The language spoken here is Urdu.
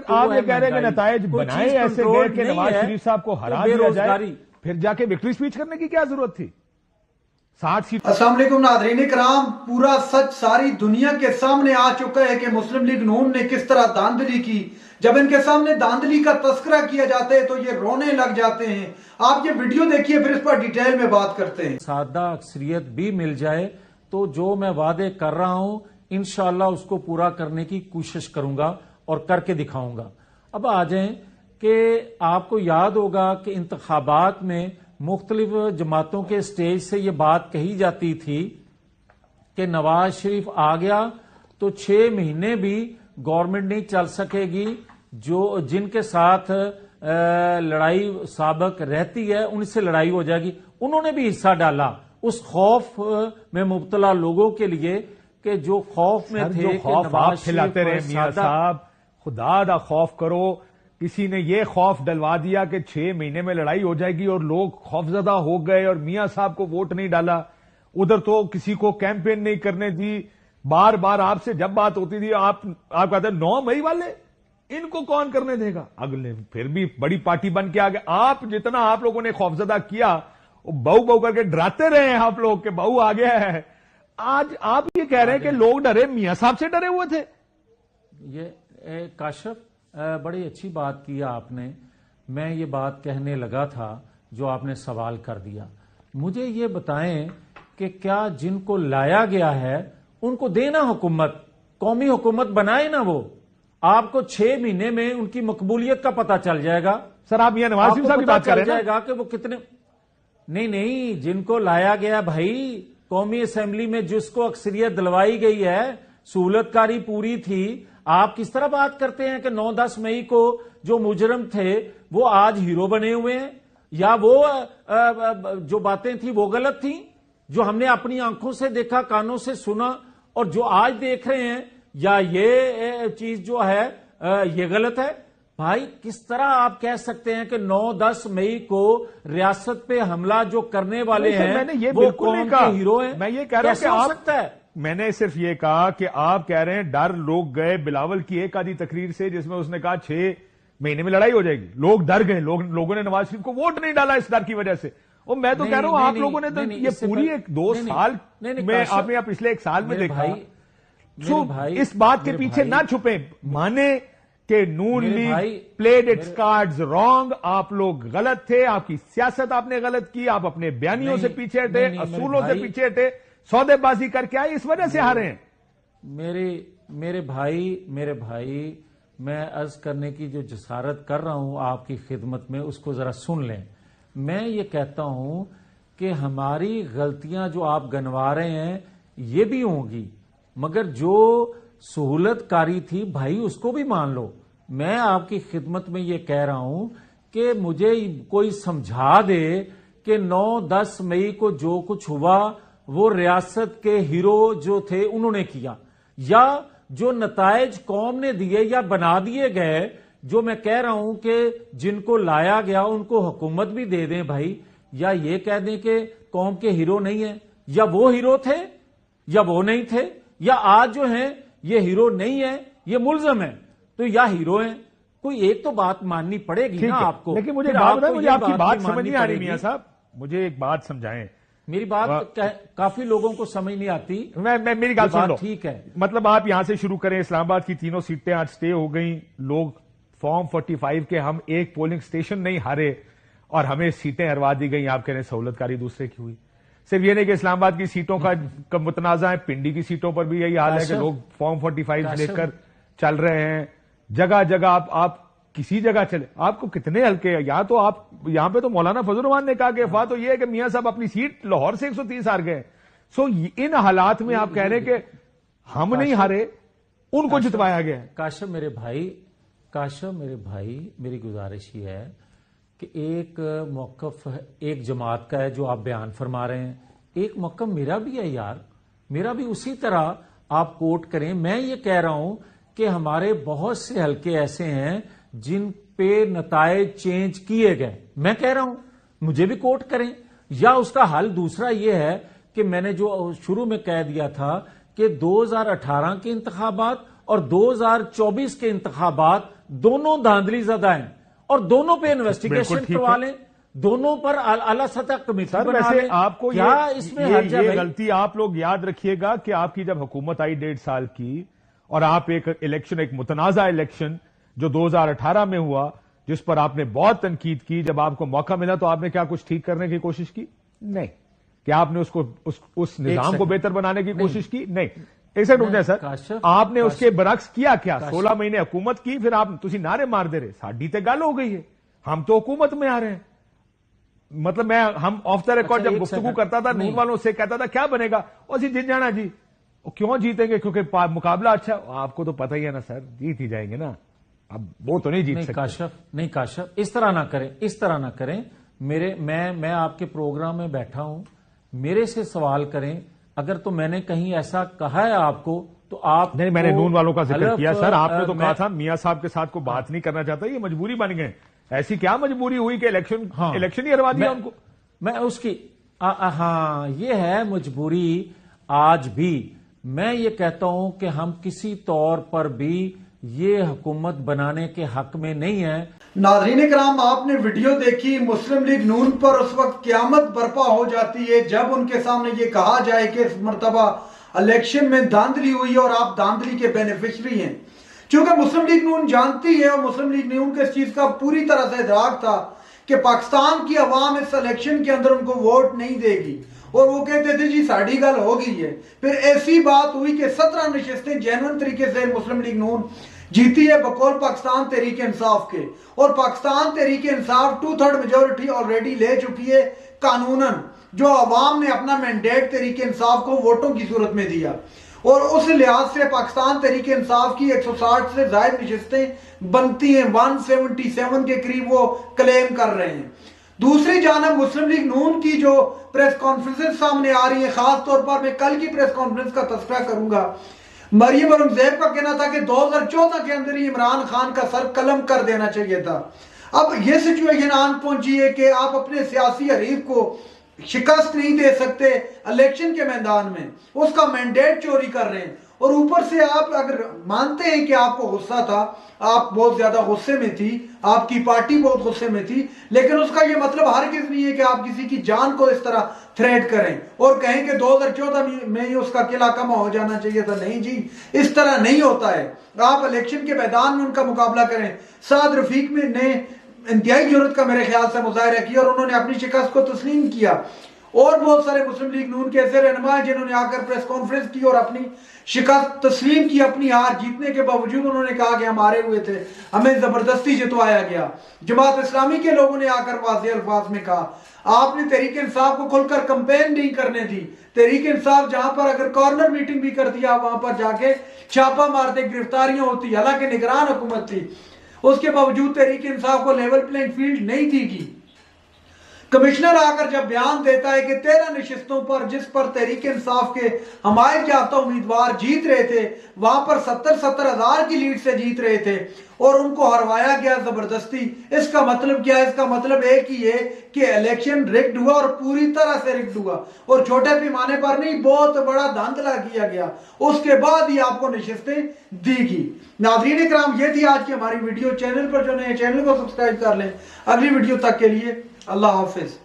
آپ یہ کہہ رہے ہیں کہ نتائج بنائے ایسے گئے کہ نواز شریف صاحب کو ہرا دیا جائے، پھر جا کے وکٹری سپیچ کرنے کی کیا ضرورت تھی؟ 60 سیٹ۔ السلام علیکم ناظرین کرام، پورا سچ ساری دنیا کے سامنے آ چکا ہے کہ مسلم لیگ نون نے کس طرح داندلی کی۔ جب ان کے سامنے داندلی کا تذکرہ کیا جاتا ہے تو یہ رونے لگ جاتے ہیں۔ آپ یہ ویڈیو دیکھیے، پھر اس پر ڈیٹیل میں بات کرتے ہیں۔ سادہ اکثریت بھی مل جائے تو جو میں وعدے کر رہا ہوں انشاءاللہ اس کو پورا کرنے کی کوشش کروں گا اور کر کے دکھاؤں گا۔ اب آ جائیں کہ آپ کو یاد ہوگا کہ انتخابات میں مختلف جماعتوں کے سٹیج سے یہ بات کہی جاتی تھی کہ نواز شریف آ گیا تو 6 مہینے بھی گورنمنٹ نہیں چل سکے گی، جن کے ساتھ لڑائی سابق رہتی ہے ان سے لڑائی ہو جائے گی۔ انہوں نے بھی حصہ ڈالا اس خوف میں مبتلا لوگوں کے لیے کہ جو خوف میں تھے جو خوف آپ کھلاتے رہے میاں صاحب، خدا دا خوف کرو۔ کسی نے یہ خوف ڈلوا دیا کہ 6 مہینے میں لڑائی ہو جائے گی اور لوگ خوفزدہ ہو گئے اور میاں صاحب کو ووٹ نہیں ڈالا۔ ادھر تو کسی کو کیمپین نہیں کرنے دی، بار بار آپ سے جب بات ہوتی تھی آپ کہتے ہیں 9 مئی والے ان کو کون کرنے دے گا، اگلے پھر بھی بڑی پارٹی بن کے آگے۔ آپ جتنا آپ لوگوں نے خوفزدہ کیا بہو بہو کر کے ڈراتے رہے ہیں آپ لوگ کہ بہو آ گیا ہے، آج آپ یہ کہہ رہے ہیں کہ لوگ ڈرے، میاں صاحب سے ڈرے ہوئے تھے۔ یہ کاشف بڑی اچھی بات کیا آپ نے، میں یہ بات کہنے لگا تھا جو آپ نے سوال کر دیا۔ مجھے یہ بتائیں کہ کیا جن کو لایا گیا ہے ان کو دینا حکومت، قومی حکومت بنائے نا وہ، آپ کو 6 مہینے میں ان کی مقبولیت کا پتہ چل جائے گا۔ سر آپ یہ نواز شریف صاحب کی بات کر رہے ہیں جائے گا کہ وہ کتنے، نہیں جن کو لایا گیا بھائی قومی اسمبلی میں جس کو اکثریت دلوائی گئی ہے، سہولت کاری پوری تھی۔ آپ کس طرح بات کرتے ہیں کہ 9-10 مئی کو جو مجرم تھے وہ آج ہیرو بنے ہوئے ہیں، یا وہ جو باتیں تھیں وہ غلط تھیں جو ہم نے اپنی آنکھوں سے دیکھا، کانوں سے سنا، اور جو آج دیکھ رہے ہیں، یا یہ چیز جو ہے یہ غلط ہے؟ بھائی کس طرح آپ کہہ سکتے ہیں کہ 9-10 مئی کو ریاست پہ حملہ جو کرنے والے ہیں وہ قوم کے ہیرو ہیں؟ میں یہ کہہ رہا ہوں کہ ہو سکتا ہے؟ میں نے صرف یہ کہا کہ آپ کہہ رہے ہیں ڈر لوگ گئے بلاول کی ایک آدھی تقریر سے جس میں اس نے کہا 6 مہینے میں لڑائی ہو جائے گی، لوگ ڈر گئے، لوگوں نے نواز شریف کو ووٹ نہیں ڈالا اس ڈر کی وجہ سے۔ اور میں تو کہہ رہا ہوں آپ لوگوں نے تو یہ پوری 2 سال میں آپ نے پچھلے 1 سال میں دیکھا، اس بات کے پیچھے نہ چھپیں، مانے کہ نون League played its cards wrong, آپ لوگ غلط تھے، آپ کی سیاست آپ نے غلط کی، آپ اپنے بیانیوں سے پیچھے ہٹے، اصولوں سے پیچھے ہٹے، سودے بازی کر کے آئے، اس وجہ سے ہارے ہیں۔ میرے بھائی میں عرض کرنے کی جو جسارت کر رہا ہوں آپ کی خدمت میں اس کو ذرا سن لیں۔ میں یہ کہتا ہوں کہ ہماری غلطیاں جو آپ گنوا رہے ہیں یہ بھی ہوں گی، مگر جو سہولت کاری تھی بھائی اس کو بھی مان لو۔ میں آپ کی خدمت میں یہ کہہ رہا ہوں کہ مجھے کوئی سمجھا دے کہ 9-10 مئی کو جو کچھ ہوا وہ ریاست کے ہیرو جو تھے انہوں نے کیا، یا جو نتائج قوم نے دیے یا بنا دیے گئے، جو میں کہہ رہا ہوں کہ جن کو لایا گیا ان کو حکومت بھی دے دیں بھائی، یا یہ کہہ دیں کہ قوم کے ہیرو نہیں ہیں، یا وہ ہیرو تھے یا وہ نہیں تھے، یا آج جو ہیں یہ ہیرو نہیں ہے یہ ملزم ہے، تو یا ہیرو ہیں۔ کوئی ایک تو بات ماننی پڑے گی نا آپ کو۔ لیکن مجھے آپ کی بات سمجھ نہیں آ رہی میاں صاحب، مجھے ایک بات سمجھائیں۔ میری بات کافی لوگوں کو سمجھ نہیں آتی، میری بات سن لو، ٹھیک ہے؟ مطلب آپ یہاں سے شروع کریں، اسلام آباد کی 3 سیٹیں آج سٹے ہو گئیں، لوگ فارم 45 کے ہم ایک پولنگ سٹیشن نہیں ہارے اور ہمیں سیٹیں ہروا دی گئیں، آپ کہہ رہے ہیں سہولت کاری دوسرے کی ہوئی۔ صرف یہ نہیں کہ اسلام آباد کی سیٹوں کا متنازع ہے، پنڈی کی سیٹوں پر بھی یہی حال ہے کہ لوگ فارم 45 لے کر چل رہے ہیں، جگہ جگہ آپ کسی جگہ چلے، آپ کو کتنے ہلکے ہیں، یا تو آپ یہاں پہ تو مولانا فضل الرحمان نے کہا کہ افواہ تو یہ ہے کہ میاں صاحب اپنی سیٹ لاہور سے 130 ہار گئے۔ ان حالات میں آپ کہہ رہے ہیں کہ ہم نہیں ہارے، ان کو جتوایا گیا ہے۔ کاشف میرے بھائی میری گزارش یہ ہے کہ ایک موقف ایک جماعت کا ہے جو آپ بیان فرما رہے ہیں، ایک موقف میرا بھی ہے یار، میرا بھی اسی طرح آپ کوٹ کریں۔ میں یہ کہہ رہا ہوں کہ ہمارے بہت سے حلقے ایسے ہیں جن پہ نتائج چینج کیے گئے، میں کہہ رہا ہوں مجھے بھی کوٹ کریں، یا اس کا حل دوسرا یہ ہے کہ میں نے جو شروع میں کہہ دیا تھا کہ 2018 کے انتخابات اور 2024 کے انتخابات دونوں دھاندلی زدہ ہیں اور دونوں پہ انویسٹیگیشن بالکل ٹھیک کروا ہے۔ لیں، دونوں پر اعلی سطح کمیٹی سر بنا ویسے لیں۔ آپ کو کیا اس میں حرج ہے یہ بھائی؟ غلطی آپ لوگ یاد رکھیے گا کہ آپ کی جب حکومت آئی 1.5 سال کی اور آپ ایک الیکشن، ایک متنازع الیکشن جو 2018 میں ہوا، جس پر آپ نے بہت تنقید کی، جب آپ کو موقع ملا تو آپ نے کیا کچھ ٹھیک کرنے کی کوشش کی؟ نہیں۔ کیا آپ نے اس نظام کو بہتر بنانے کی کوشش کی؟ نہیں۔ ایک سیکنڈ رک جائیں سر، کاشف، آپ نے اس کے برعکس کیا 16 مہینے حکومت کی، پھر آپ تسی نعرے مار دے رہے، ساڈی تے گل ہو گئی ہے، ہم تو حکومت میں آ رہے ہیں۔ مطلب ہم آف دا ریکارڈ جب گفتگو کرتا تھا نون والوں سے کہتا تھا کیا بنے گا، اور جیت جانا جی، کیوں جیتیں گے؟ کیونکہ مقابلہ اچھا ہے۔ آپ کو تو پتہ ہی ہے نا سر، جیت ہی جائیں گے نا، اب وہ تو نہیں جیت سکتے۔ نہیں کاشف، اس طرح نہ کریں، میں آپ کے پروگرام میں بیٹھا ہوں، میرے سے سوال کریں، اگر تو میں نے کہیں ایسا کہا ہے آپ کو تو آپ نہیں، میں نے نون والوں کا ذکر کیا سر، آپ نے تو میں کہا تھا میاں صاحب کے ساتھ کوئی بات نہیں کرنا چاہتا، یہ مجبوری بن گئے۔ ایسی کیا مجبوری ہوئی کہ الیکشن ہی ہروا دیا ان کو؟ میں اس کی ہاں یہ ہے مجبوری آج بھی۔ میں یہ کہتا ہوں کہ ہم کسی طور پر بھی یہ حکومت بنانے کے حق میں نہیں ہیں۔ ناظرین کرام، آپ نے ویڈیو دیکھی، مسلم لیگ نون پر اس وقت قیامت برپا ہو جاتی ہے جب ان کے سامنے یہ کہا جائے کہ اس مرتبہ الیکشن میں دھاندلی ہوئی اور آپ دھاندلی کے بینیفیشری ہیں۔ چونکہ مسلم لیگ نون جانتی ہے اور مسلم لیگ نون کے اس چیز کا پوری طرح سے ادراک تھا کہ پاکستان کی عوام اس الیکشن کے اندر ان کو ووٹ نہیں دے گی، اور وہ کہتے تھے جی ساڑھی گل ہو گئی ہے۔ پھر ایسی بات ہوئی کہ 17 نشستیں جینوئن طریقے سے مسلم لیگ نون جیتی ہے بقول پاکستان تحریک انصاف کے، اور پاکستان تحریک انصاف 2/3 میجورٹی آلریڈی لے چکی ہے قانوناً، جو عوام نے اپنا مینڈیٹ تحریک انصاف کو ووٹوں کی صورت میں دیا، اور اس لحاظ سے پاکستان تحریک انصاف کی 160 سے زائد نشستیں بنتی ہیں، 177 کے قریب وہ کلیم کر رہے ہیں۔ دوسری جانب مسلم لیگ نون کی جو پریس کانفرنس سامنے آ رہی ہے، خاص طور پر میں کل کی پریس کانفرنس کا تذکرہ کروں گا، مریم اورنگزیب کا کہنا تھا کہ 2014 کے اندر ہی عمران خان کا سر قلم کر دینا چاہیے تھا۔ اب یہ سچویشن آن پہنچی ہے کہ آپ اپنے سیاسی حریف کو شکست نہیں دے سکتے الیکشن کے میدان میں، اس کا مینڈیٹ چوری کر رہے ہیں، اور اوپر سے آپ اگر مانتے ہیں کہ آپ کو غصہ تھا، آپ بہت زیادہ غصے میں تھی، آپ کی پارٹی بہت غصے میں تھی، لیکن اس کا یہ مطلب ہرگز نہیں ہے کہ آپ کسی کی جان کو اس طرح تھریٹ کریں اور کہیں کہ 2014 میں ہی اس کا قلعہ کما ہو جانا چاہیے تھا۔ نہیں جی، اس طرح نہیں ہوتا ہے۔ آپ الیکشن کے میدان میں ان کا مقابلہ کریں۔ سعد رفیق نے انتہائی جرأت کا میرے خیال سے مظاہرہ کیا اور انہوں نے اپنی شکست کو تسلیم کیا، اور بہت سارے مسلم لیگ نون کے ایسے رہنما ہیں جنہوں نے آ کر پریس کانفرنس کی اور اپنی شکست تسلیم کی، اپنی ہار جیتنے کے باوجود انہوں نے کہا کہ ہم ہارے ہوئے تھے، ہمیں زبردستی جتوایا گیا۔ جماعت اسلامی کے لوگوں نے آ کر واضح الفاظ میں کہا آپ نے تحریک انصاف کو کھل کر کمپین نہیں کرنے دی، تحریک انصاف جہاں پر اگر کارنر میٹنگ بھی کرتی آپ وہاں پر جا کے چھاپا مارتے، گرفتاریاں ہوتی، حالانکہ نگران حکومت تھی، اس کے باوجود تحریک انصاف کو لیول پلینگ فیلڈ نہیں دی گی۔ کمشنر آ کر جب بیان دیتا ہے کہ 13 نشستوں پر جس پر تحریک انصاف کے حمایت یافتہ امیدوار جیت رہے تھے، وہاں پر 70 ہزار کی لیڈ سے جیت رہے تھے اور ان کو ہروایا گیا زبردستی، اس کا مطلب کیا ہے؟ اس کا مطلب ایک ہی ہے کہ الیکشن ریگڈ ہوا اور پوری طرح سے ریگڈ ہوا، اور چھوٹے پیمانے پر نہیں، بہت بڑا دھاندلا کیا گیا، اس کے بعد ہی آپ کو نشستیں دی گی۔ ناظرین اکرام، یہ تھی آج کی ہماری ویڈیو۔ چینل پر جو نئے چینل کو سبسکرائب کر لیں۔ اگلی ویڈیو تک کے لیے اللہ حافظ۔